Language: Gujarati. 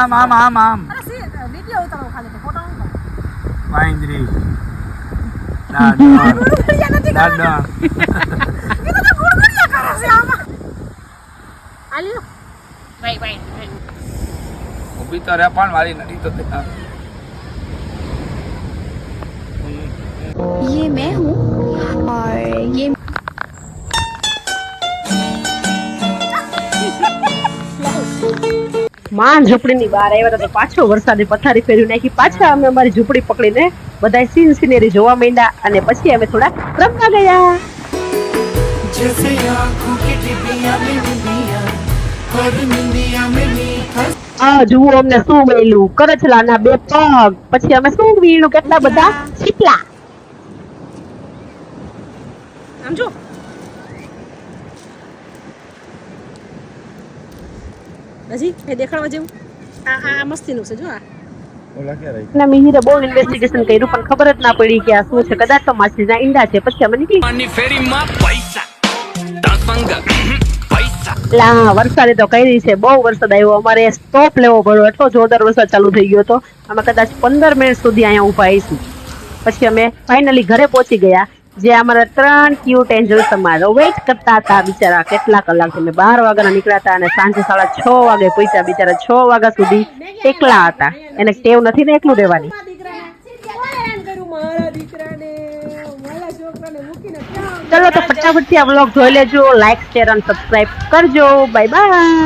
આમ આમ આમ આમ અરે સી વિડિયો ઉતારો ખાલી ફોટો ન ઉતારો વાંદરી ગુડગુડિયા નથી દાદા એ તો ગુડગુડિયા કરે છે આમાં આલ્યો ભાઈ ઊભી તો રે પણ મારી નડી તો ये मैं हूँ और ये માન ઝૂંપડીની બહાર આવ્યા તો પાછો વરસાદે પથારી ફેરવી નાખી. પાછા અમે અમારી ઝૂંપડી પકડીને બધા સીન સિનેરી જોવા માંડ્યા અને પછી અમે થોડા રમવા ગયા. जैसे आँखों की टिपियाँ में निंदियाँ और निंदियाँ में मीठा આ જુઓ અમને શું મળ્યું, કરચલાના 2 પગ. પછી અમે શું વીણ્યું, કેટલા બધા છીપલા. આમ જો હજી એ દેખાડવા જેવું આ મસ્તીનું છે જો આ. ના મિહિરે બહુ ઇન્વેસ્ટિગેશન કર્યું પણ ખબર જ ના પડી કે આ શું છે. કદાચ તો માછલીના ઈંડા છે. પછી અમે નીકળી ફેરીમાં પૈસા લા વરસાદે તો કરી છે. બહુ વરસાદ આવ્યો. અમારે સ્ટોપ લેવો પડ્યો, એટલો જોરદાર વરસાદ ચાલુ થઈ ગયો હતો. અમે કદાચ 15 મિનિટ સુધી અહીંયા ઊભા આવીશું. પછી અમે ફાઇનલી ઘરે પહોંચી ગયા, જે અમારા 3 ક્યુટ એન્જલ તમારો વેઇટ કરતા હતા. બિચારા કેટલા કલાક અમે 12 વાગ્યાના નીકળ્યા હતા અને સાંજે 6:30 વાગે પહોંચ્યા. બિચારા 6 વાગ્યા સુધી એકલા હતા. એને ટેવ નથી ને એકલું રહેવાની. ચલો તો ફટાફટથી આ વ્લોગ જોઈ લેજો, લાઈક શેર અને સબસ્ક્રાઇબ કરજો. Bye bye.